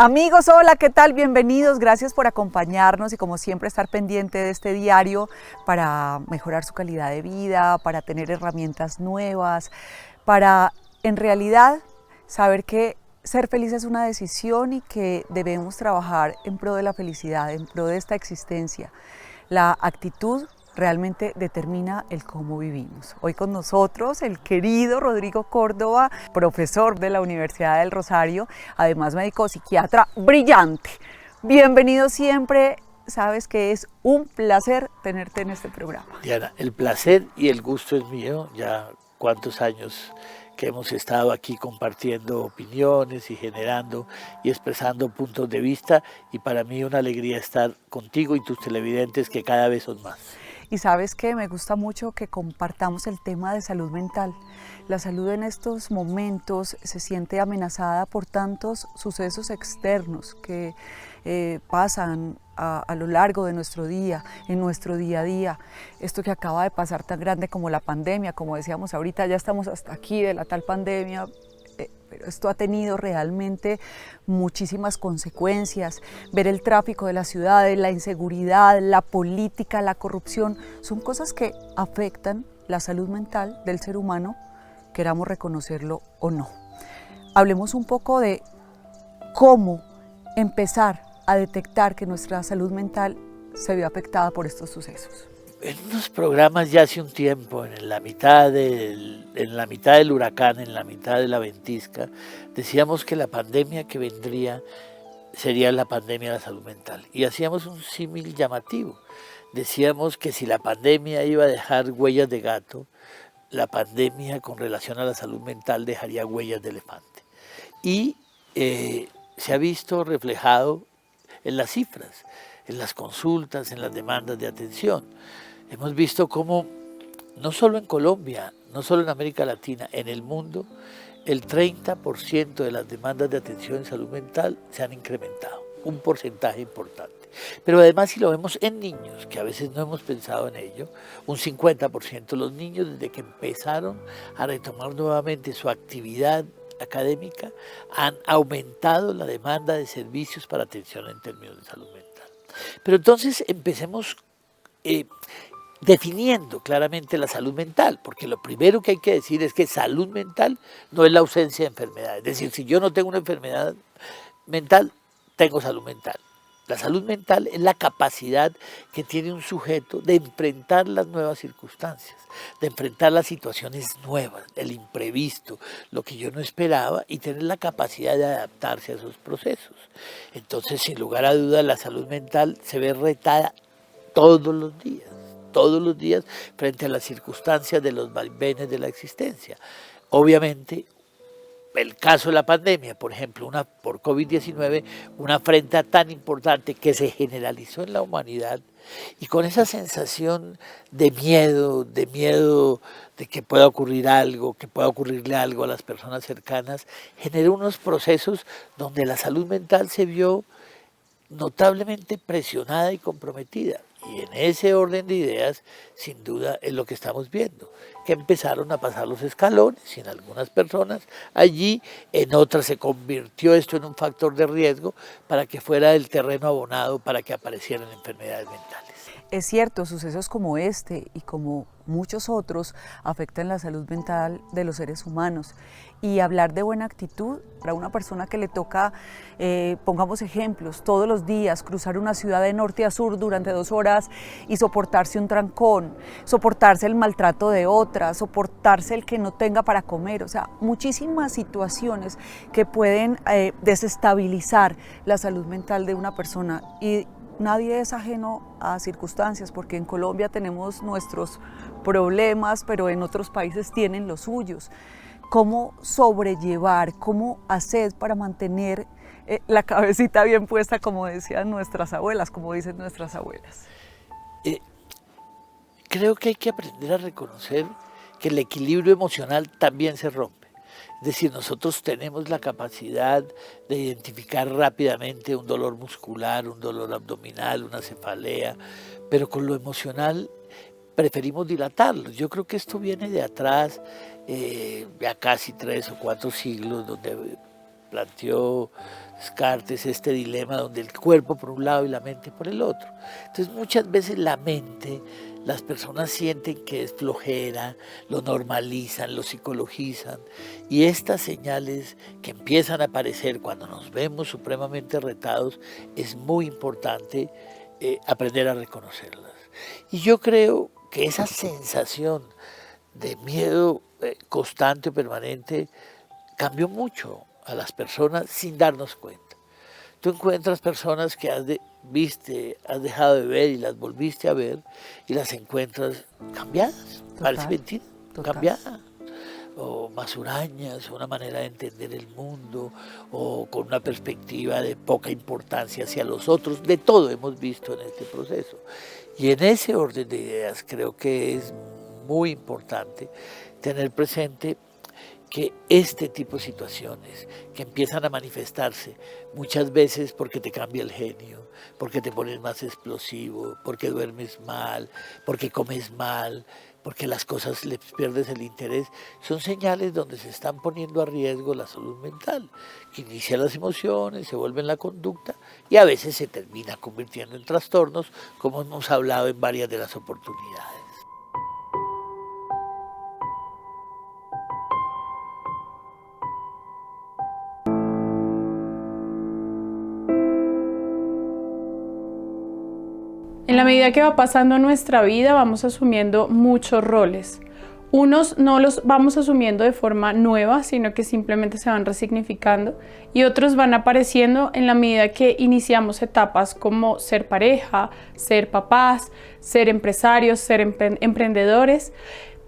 Amigos, hola, ¿qué tal? Bienvenidos, gracias por acompañarnos y como siempre estar pendiente de este diario para mejorar su calidad de vida, para tener herramientas nuevas, para en realidad saber que ser feliz es una decisión y que debemos trabajar en pro de la felicidad, en pro de esta existencia. La actitud realmente determina el cómo vivimos. Hoy con nosotros el querido Rodrigo Córdoba, profesor de la Universidad del Rosario, además médico psiquiatra brillante. Bienvenido siempre, sabes que es un placer tenerte en este programa. Diana, el placer y el gusto es mío, ya cuántos años que hemos estado aquí compartiendo opiniones y generando y expresando puntos de vista, y para mí una alegría estar contigo y tus televidentes, que cada vez son más. Y sabes que me gusta mucho que compartamos el tema de salud mental. La salud en estos momentos se siente amenazada por tantos sucesos externos que pasan a lo largo de nuestro día, en nuestro día a día. Esto que acaba de pasar tan grande como la pandemia, como decíamos ahorita, ya estamos hasta aquí de la tal pandemia, pero esto ha tenido realmente muchísimas consecuencias. Ver el tráfico de las ciudades, la inseguridad, la política, la corrupción, son cosas que afectan la salud mental del ser humano, queramos reconocerlo o no. Hablemos un poco de cómo empezar a detectar que nuestra salud mental se ve afectada por estos sucesos. En unos programas ya hace un tiempo, en la mitad del huracán, en la mitad de la ventisca, decíamos que la pandemia que vendría sería la pandemia de la salud mental. Y hacíamos un símil llamativo. Decíamos que si la pandemia iba a dejar huellas de gato, la pandemia con relación a la salud mental dejaría huellas de elefante. Y se ha visto reflejado en las cifras, en las consultas, en las demandas de atención. Hemos visto cómo, no solo en Colombia, no solo en América Latina, en el mundo, el 30% de las demandas de atención en salud mental se han incrementado, un porcentaje importante. Pero además, si lo vemos en niños, que a veces no hemos pensado en ello, un 50%, los niños desde que empezaron a retomar nuevamente su actividad académica, han aumentado la demanda de servicios para atención en términos de salud mental. Pero entonces empecemos definiendo claramente la salud mental, porque lo primero que hay que decir es que salud mental no es la ausencia de enfermedad. Es decir, si yo no tengo una enfermedad mental, tengo salud mental. La salud mental es la capacidad que tiene un sujeto de enfrentar las nuevas circunstancias, de enfrentar las situaciones nuevas, el imprevisto, lo que yo no esperaba, y tener la capacidad de adaptarse a esos procesos. Entonces, sin lugar a dudas, la salud mental se ve retada todos los días frente a las circunstancias de los vaivenes de la existencia. Obviamente, el caso de la pandemia, por ejemplo, por COVID-19, una afrenta tan importante que se generalizó en la humanidad, y con esa sensación de miedo de que pueda ocurrir algo, que pueda ocurrirle algo a las personas cercanas, generó unos procesos donde la salud mental se vio notablemente presionada y comprometida. Y en ese orden de ideas, sin duda, es lo que estamos viendo, que empezaron a pasar los escalones, y en algunas personas allí, en otras se convirtió esto en un factor de riesgo para que fuera el terreno abonado para que aparecieran enfermedades mentales. Es cierto, sucesos como este y como muchos otros afectan la salud mental de los seres humanos. Y hablar de buena actitud para una persona que le toca, pongamos ejemplos, todos los días cruzar una ciudad de norte a sur durante 2 horas y soportarse un trancón, soportarse el maltrato de otras, soportarse el que no tenga para comer, o sea, muchísimas situaciones que pueden desestabilizar la salud mental de una persona. Y nadie es ajeno a circunstancias, porque en Colombia tenemos nuestros problemas, pero en otros países tienen los suyos. ¿Cómo sobrellevar, cómo hacer para mantener la cabecita bien puesta, como decían nuestras abuelas, como dicen nuestras abuelas? Creo que hay que aprender a reconocer que el equilibrio emocional también se rompe. Es decir, nosotros tenemos la capacidad de identificar rápidamente un dolor muscular, un dolor abdominal, una cefalea, pero con lo emocional preferimos dilatarlo. Yo creo que esto viene de atrás, ya casi 3 o 4 siglos, donde planteó Descartes este dilema donde el cuerpo por un lado y la mente por el otro. Entonces muchas veces la mente, las personas sienten que es flojera, lo normalizan, lo psicologizan, y estas señales que empiezan a aparecer cuando nos vemos supremamente retados, es muy importante aprender a reconocerlas. Y yo creo que esa sensación de miedo constante o permanente cambió mucho a las personas sin darnos cuenta. Tú encuentras personas que has dejado de ver y las volviste a ver y las encuentras cambiadas, parece mentira, cambiadas, o más hurañas, una manera de entender el mundo, o con una perspectiva de poca importancia hacia los otros. De todo hemos visto en este proceso. Y en ese orden de ideas creo que es muy importante tener presente que este tipo de situaciones que empiezan a manifestarse muchas veces porque te cambia el genio, porque te pones más explosivo, porque duermes mal, porque comes mal, porque las cosas les pierdes el interés, son señales donde se están poniendo a riesgo la salud mental, que inicia las emociones, se vuelve en la conducta y a veces se termina convirtiendo en trastornos, como hemos hablado en varias de las oportunidades. En la medida que va pasando nuestra vida, vamos asumiendo muchos roles. Unos no los vamos asumiendo de forma nueva, sino que simplemente se van resignificando, y otros van apareciendo en la medida que iniciamos etapas como ser pareja, ser papás, ser empresarios, ser emprendedores.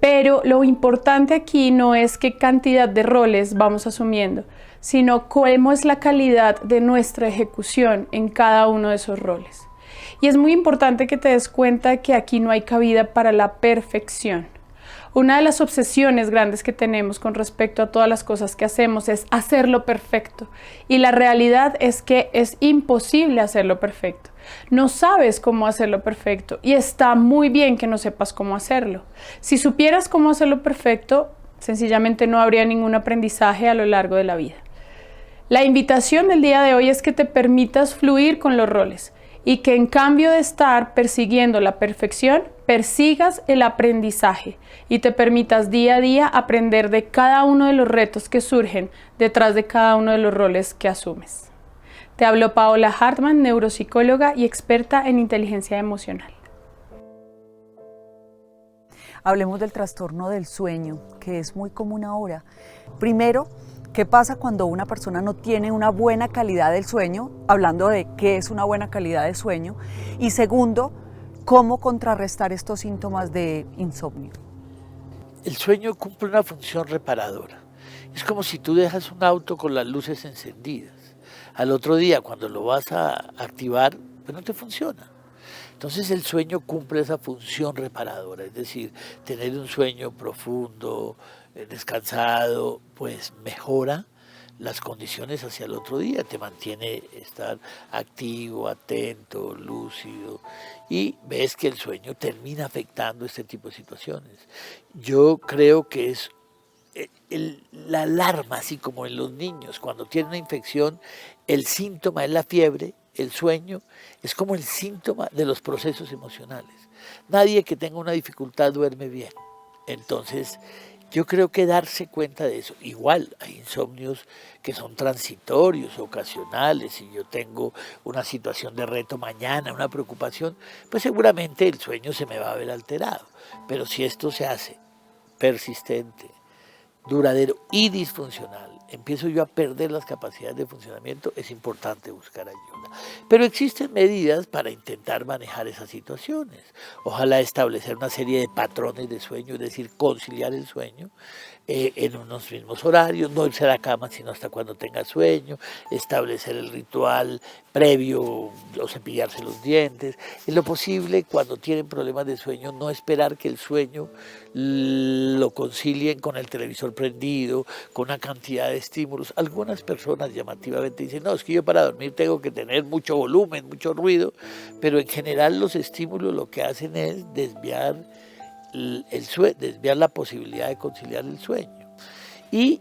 Pero lo importante aquí no es qué cantidad de roles vamos asumiendo, sino cómo es la calidad de nuestra ejecución en cada uno de esos roles. Y es muy importante que te des cuenta que aquí no hay cabida para la perfección. Una de las obsesiones grandes que tenemos con respecto a todas las cosas que hacemos es hacerlo perfecto. Y la realidad es que es imposible hacerlo perfecto. No sabes cómo hacerlo perfecto y está muy bien que no sepas cómo hacerlo. Si supieras cómo hacerlo perfecto, sencillamente no habría ningún aprendizaje a lo largo de la vida. La invitación del día de hoy es que te permitas fluir con los roles y que en cambio de estar persiguiendo la perfección, persigas el aprendizaje y te permitas día a día aprender de cada uno de los retos que surgen detrás de cada uno de los roles que asumes. Te habló Paola Hartman, neuropsicóloga y experta en inteligencia emocional. Hablemos del trastorno del sueño, que es muy común ahora. Primero, ¿qué pasa cuando una persona no tiene una buena calidad del sueño? Hablando de qué es una buena calidad de sueño. Y segundo, ¿cómo contrarrestar estos síntomas de insomnio? El sueño cumple una función reparadora. Es como si tú dejas un auto con las luces encendidas. Al otro día, cuando lo vas a activar, pues no te funciona. Entonces el sueño cumple esa función reparadora, es decir, tener un sueño profundo, descansado, pues mejora las condiciones hacia el otro día, te mantiene estar activo, atento, lúcido, y ves que el sueño termina afectando este tipo de situaciones. Yo creo que es la alarma, así como en los niños, cuando tienen una infección, el síntoma es la fiebre, el sueño es como el síntoma de los procesos emocionales. Nadie que tenga una dificultad duerme bien. Entonces, yo creo que darse cuenta de eso, igual hay insomnios que son transitorios, ocasionales, si yo tengo una situación de reto mañana, una preocupación, pues seguramente el sueño se me va a ver alterado. Pero si esto se hace persistente, duradero y disfuncional, empiezo yo a perder las capacidades de funcionamiento, es importante buscar ayuda. Pero existen medidas para intentar manejar esas situaciones. Ojalá establecer una serie de patrones de sueño, es decir, conciliar el sueño en unos mismos horarios, no irse a la cama sino hasta cuando tenga sueño, establecer el ritual previo o cepillarse los dientes. En lo posible, cuando tienen problemas de sueño, no esperar que el sueño lo concilien con el televisor prendido, con una cantidad de estímulos. Algunas personas llamativamente dicen, no, es que yo para dormir tengo que tener mucho volumen, mucho ruido, pero en general los estímulos lo que hacen es desviar la posibilidad de conciliar el sueño. Y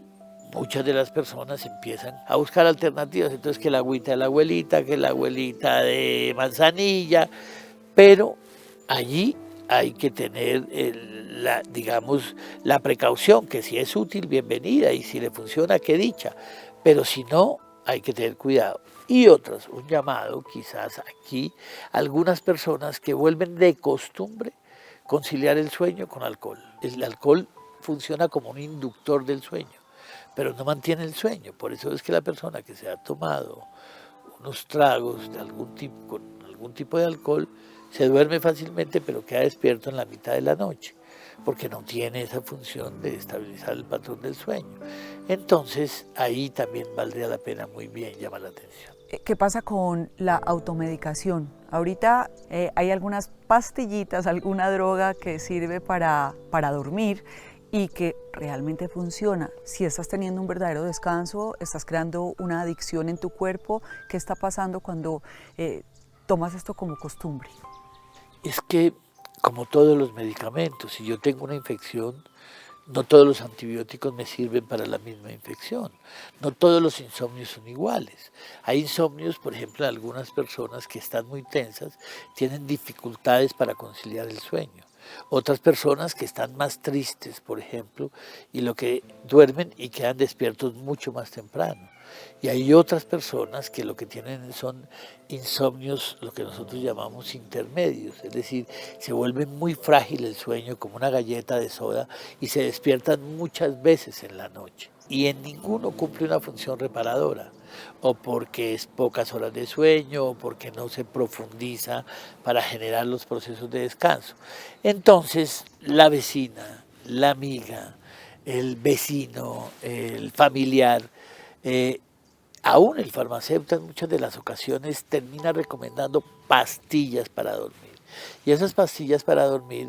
muchas de las personas empiezan a buscar alternativas, entonces que la agüita de la abuelita, que la abuelita de manzanilla, pero allí hay que tener, digamos, la precaución, que si es útil, bienvenida, y si le funciona, qué dicha, pero si no, hay que tener cuidado. Y otras, un llamado quizás aquí, algunas personas que vuelven de costumbre conciliar el sueño con alcohol. El alcohol funciona como un inductor del sueño, pero no mantiene el sueño. Por eso es que la persona que se ha tomado unos tragos de algún tipo, con algún tipo de alcohol, se duerme fácilmente, pero queda despierto en la mitad de la noche, porque no tiene esa función de estabilizar el patrón del sueño. Entonces, ahí también valdría la pena muy bien llamar la atención. ¿Qué pasa con la automedicación? Ahorita hay algunas pastillitas, alguna droga que sirve para dormir y que realmente funciona. Si estás teniendo un verdadero descanso, estás creando una adicción en tu cuerpo, ¿qué está pasando cuando tomas esto como costumbre? Es que, como todos los medicamentos, si yo tengo una infección, no todos los antibióticos me sirven para la misma infección. No todos los insomnios son iguales. Hay insomnios, por ejemplo, en algunas personas que están muy tensas, tienen dificultades para conciliar el sueño. Otras personas que están más tristes, por ejemplo, y lo que duermen y quedan despiertos mucho más temprano. Y hay otras personas que lo que tienen son insomnios, lo que nosotros llamamos intermedios, es decir, se vuelve muy frágil el sueño como una galleta de soda y se despiertan muchas veces en la noche. Y en ninguno cumple una función reparadora, o porque es pocas horas de sueño, o porque no se profundiza para generar los procesos de descanso. Entonces, la vecina, la amiga, el vecino, el familiar, aún el farmacéutico en muchas de las ocasiones termina recomendando pastillas para dormir. Y esas pastillas para dormir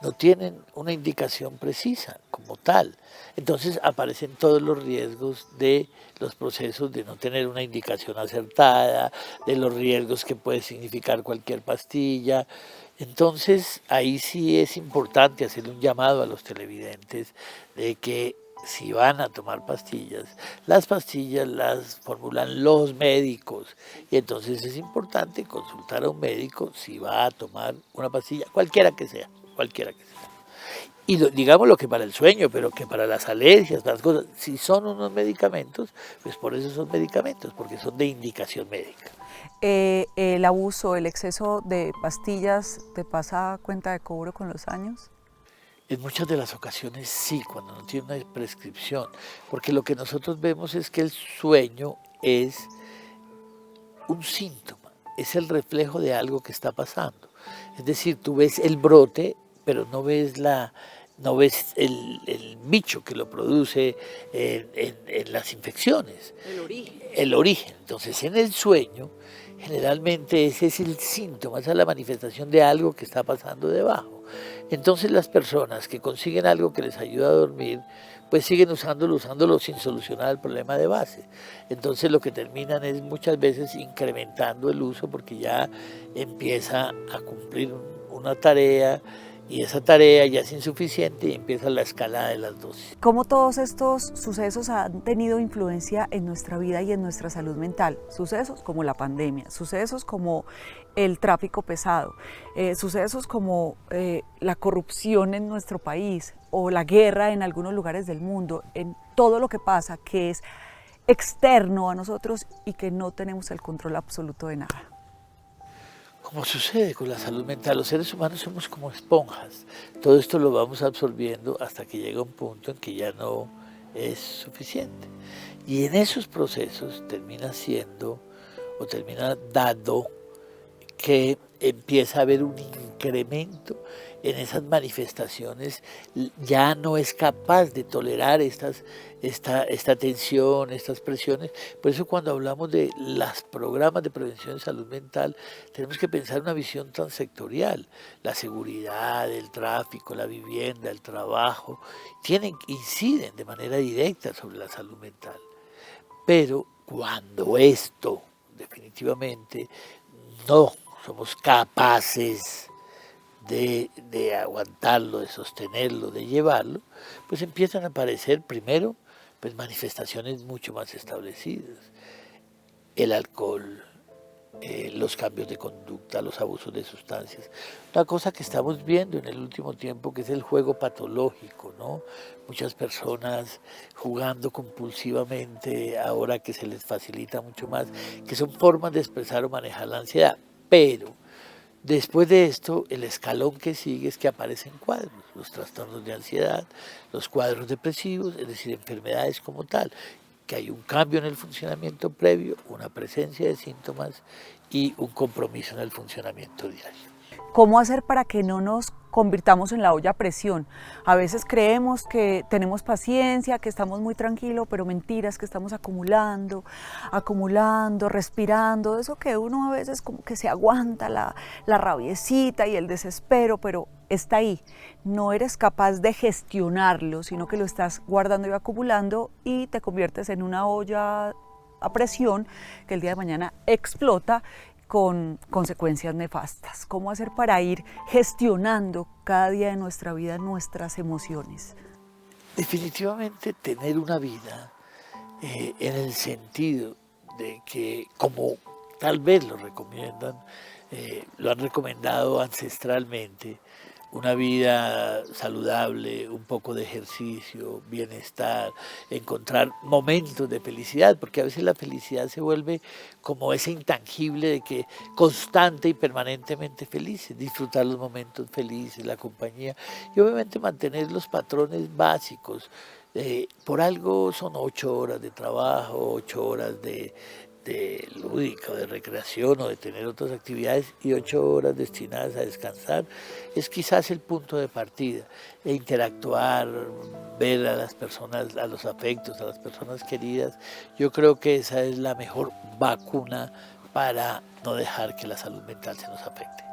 no tienen una indicación precisa como tal. Entonces aparecen todos los riesgos de los procesos de no tener una indicación acertada, de los riesgos que puede significar cualquier pastilla. Entonces ahí sí es importante hacerle un llamado a los televidentes de que si van a tomar pastillas, las pastillas las formulan los médicos y entonces es importante consultar a un médico si va a tomar una pastilla, cualquiera que sea. Y digamos lo que para el sueño, pero que para las alergias, para las cosas, si son unos medicamentos, pues por eso son medicamentos, porque son de indicación médica. ¿El abuso, el exceso de pastillas te pasa cuenta de cobro con los años? En muchas de las ocasiones sí, cuando no tiene una prescripción, porque lo que nosotros vemos es que el sueño es un síntoma, es el reflejo de algo que está pasando. Es decir, tú ves el brote, pero no ves el bicho que lo produce en las infecciones. El origen. Entonces, en el sueño, generalmente ese es el síntoma, esa es la manifestación de algo que está pasando debajo. Entonces, las personas que consiguen algo que les ayuda a dormir, pues siguen usándolo sin solucionar el problema de base. Entonces lo que terminan es muchas veces incrementando el uso porque ya empieza a cumplir una tarea y esa tarea ya es insuficiente y empieza la escalada de las dosis. ¿Cómo todos estos sucesos han tenido influencia en nuestra vida y en nuestra salud mental? Sucesos como la pandemia, sucesos como el tráfico pesado, sucesos como la corrupción en nuestro país o la guerra en algunos lugares del mundo, en todo lo que pasa que es externo a nosotros y que no tenemos el control absoluto de nada. Como sucede con la salud mental, los seres humanos somos como esponjas. Todo esto lo vamos absorbiendo hasta que llega un punto en que ya no es suficiente. Y en esos procesos termina siendo o termina dando que empieza a haber un incremento en esas manifestaciones, ya no es capaz de tolerar esta tensión, estas presiones. Por eso cuando hablamos de los programas de prevención de salud mental, tenemos que pensar en una visión transectorial. La seguridad, el tráfico, la vivienda, el trabajo, inciden de manera directa sobre la salud mental. Pero cuando esto definitivamente no somos capaces de aguantarlo, de sostenerlo, de llevarlo, pues empiezan a aparecer primero pues manifestaciones mucho más establecidas. El alcohol, los cambios de conducta, los abusos de sustancias. Una cosa que estamos viendo en el último tiempo que es el juego patológico, ¿no? Muchas personas jugando compulsivamente ahora que se les facilita mucho más, que son formas de expresar o manejar la ansiedad. Pero después de esto, el escalón que sigue es que aparecen cuadros, los trastornos de ansiedad, los cuadros depresivos, es decir, enfermedades como tal, que hay un cambio en el funcionamiento previo, una presencia de síntomas y un compromiso en el funcionamiento diario. ¿Cómo hacer para que no nos convirtamos en la olla a presión? A veces creemos que tenemos paciencia, que estamos muy tranquilos, pero mentiras, que estamos acumulando, respirando, eso que uno a veces como que se aguanta la rabiecita y el desespero, pero está ahí. No eres capaz de gestionarlo, sino que lo estás guardando y acumulando y te conviertes en una olla a presión que el día de mañana explota con consecuencias nefastas. ¿Cómo hacer para ir gestionando cada día de nuestra vida nuestras emociones? Definitivamente tener una vida en el sentido de que, como tal vez lo recomiendan, lo han recomendado ancestralmente, una vida saludable, un poco de ejercicio, bienestar, encontrar momentos de felicidad, porque a veces la felicidad se vuelve como ese intangible de que constante y permanentemente felices, disfrutar los momentos felices, la compañía y obviamente mantener los patrones básicos. Por algo son 8 horas de trabajo, 8 horas de lúdica, de recreación o de tener otras actividades y 8 horas destinadas a descansar, es quizás el punto de partida, e interactuar, ver a las personas, a los afectos, a las personas queridas. Yo creo que esa es la mejor vacuna para no dejar que la salud mental se nos afecte.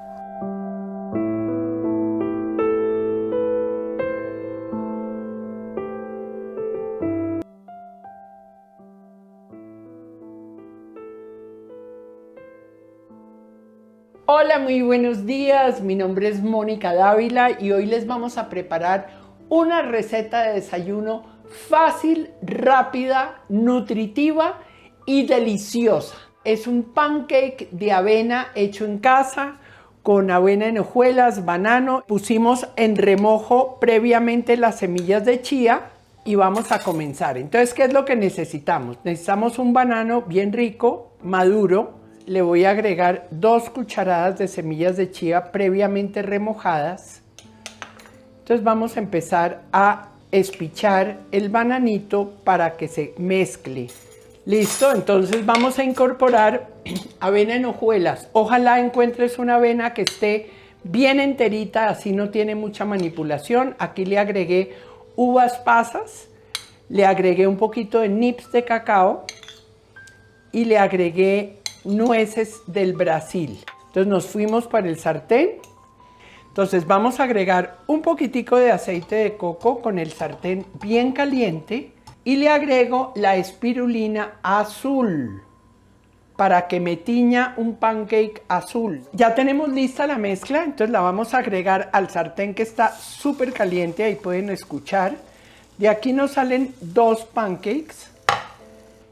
Hola, muy buenos días. Mi nombre es Mónica Dávila y hoy les vamos a preparar una receta de desayuno fácil, rápida, nutritiva y deliciosa. Es un pancake de avena hecho en casa con avena en hojuelas, banano. Pusimos en remojo previamente las semillas de chía y vamos a comenzar. Entonces, ¿qué es lo que necesitamos? Necesitamos un banano bien rico, maduro. Le voy a agregar 2 cucharadas de semillas de chía previamente remojadas. Entonces vamos a empezar a espichar el bananito para que se mezcle. Listo, entonces vamos a incorporar avena en hojuelas. Ojalá encuentres una avena que esté bien enterita, así no tiene mucha manipulación. Aquí le agregué uvas pasas, le agregué un poquito de nibs de cacao y le agregué nueces del Brasil. Entonces nos fuimos para el sartén. Entonces vamos a agregar un poquitico de aceite de coco con el sartén bien caliente y le agrego la espirulina azul para que me tiña un pancake azul. Ya tenemos lista la mezcla, entonces la vamos a agregar al sartén que está súper caliente, ahí pueden escuchar. De aquí nos salen 2 pancakes.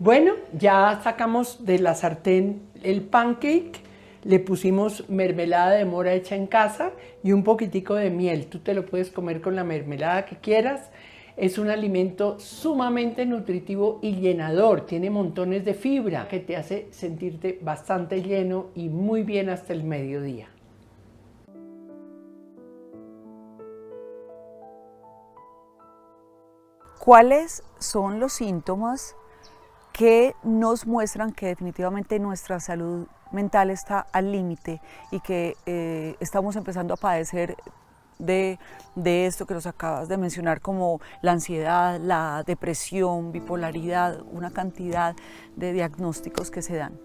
Bueno, ya sacamos de la sartén el pancake, le pusimos mermelada de mora hecha en casa y un poquitico de miel. Tú te lo puedes comer con la mermelada que quieras. Es un alimento sumamente nutritivo y llenador. Tiene montones de fibra que te hace sentirte bastante lleno y muy bien hasta el mediodía. ¿Cuáles son los síntomas que nos muestran que definitivamente nuestra salud mental está al límite y que estamos empezando a padecer de esto que nos acabas de mencionar, como la ansiedad, la depresión, bipolaridad, una cantidad de diagnósticos que se dan?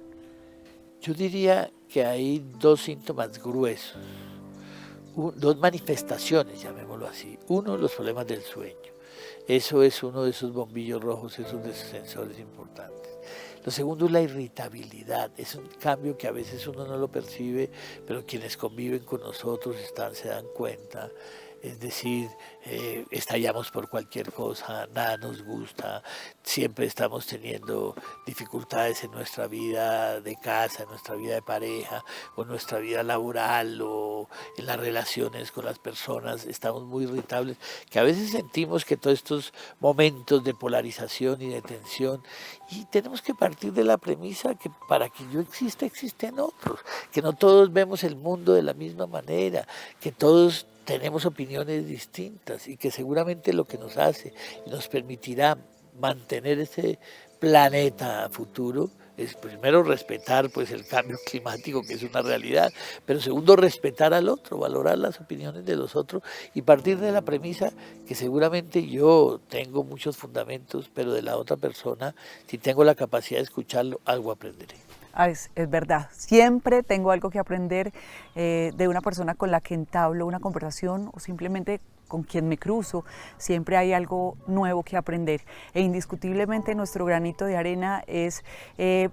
Yo diría que hay 2 síntomas gruesos, 2 manifestaciones, llamémoslo así. Uno, los problemas del sueño. Eso es uno de esos bombillos rojos, esos de esos sensores importantes. Lo segundo es la irritabilidad. Es un cambio que a veces uno no lo percibe, pero quienes conviven con nosotros se dan cuenta. es decir, estallamos por cualquier cosa, nada nos gusta, siempre estamos teniendo dificultades en nuestra vida de casa, en nuestra vida de pareja, o en nuestra vida laboral, o en las relaciones con las personas, estamos muy irritables, que a veces sentimos que todos estos momentos de polarización y de tensión, y tenemos que partir de la premisa que para que yo exista, existen otros, que no todos vemos el mundo de la misma manera, que todos tenemos opiniones distintas y que seguramente lo que nos hace y nos permitirá mantener ese planeta futuro es primero respetar pues el cambio climático, que es una realidad, pero segundo respetar al otro, valorar las opiniones de los otros y partir de la premisa que seguramente yo tengo muchos fundamentos, pero de la otra persona, si tengo la capacidad de escucharlo, algo aprenderé. Es verdad, siempre tengo algo que aprender de una persona con la que entablo una conversación o simplemente con quien me cruzo, siempre hay algo nuevo que aprender. E indiscutiblemente nuestro granito de arena es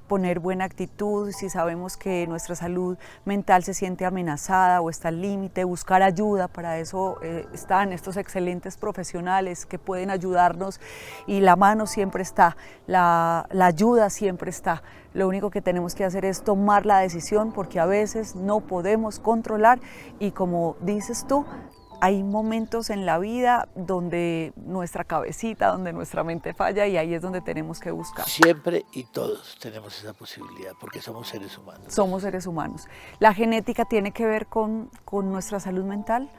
poner buena actitud, si sabemos que nuestra salud mental se siente amenazada o está al límite, buscar ayuda, para eso están estos excelentes profesionales que pueden ayudarnos y la mano siempre está, la ayuda siempre está. Lo único que tenemos que hacer es tomar la decisión porque a veces no podemos controlar y como dices tú, hay momentos en la vida donde nuestra cabecita, donde nuestra mente falla y ahí es donde tenemos que buscar. Siempre y todos tenemos esa posibilidad porque somos seres humanos. Somos seres humanos. ¿La genética tiene que ver con nuestra salud mental?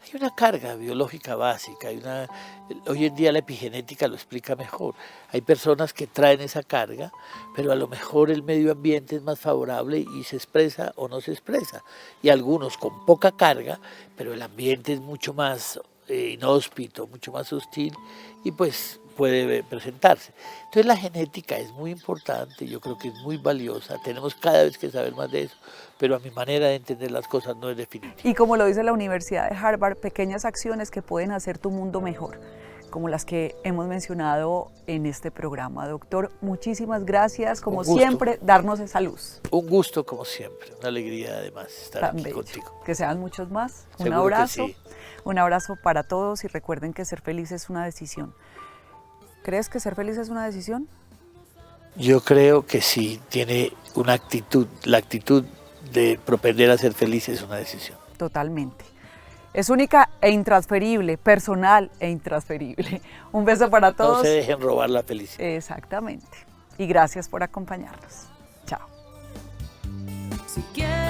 Hay una carga biológica básica, hoy en día la epigenética lo explica mejor. Hay personas que traen esa carga, pero a lo mejor el medio ambiente es más favorable y se expresa o no se expresa. Y algunos con poca carga, pero el ambiente es mucho más inhóspito, mucho más hostil y pues puede presentarse. Entonces la genética es muy importante, yo creo que es muy valiosa, tenemos cada vez que saber más de eso, pero a mi manera de entender las cosas no es definitiva. Y como lo dice la Universidad de Harvard, pequeñas acciones que pueden hacer tu mundo mejor, como las que hemos mencionado en este programa. Doctor, muchísimas gracias, como siempre, darnos esa luz. Un gusto como siempre, una alegría además estar Tan aquí bello. contigo. Que sean muchos más. Un Seguro abrazo, que sí. Un abrazo para todos y recuerden que ser feliz es una decisión. ¿Crees que ser feliz es una decisión? Yo creo que sí, tiene una actitud, la actitud de propender a ser feliz es una decisión. Totalmente. Es única e intransferible, personal e intransferible. Un beso para todos. No se dejen robar la felicidad. Exactamente. Y gracias por acompañarnos. Chao. Si quieres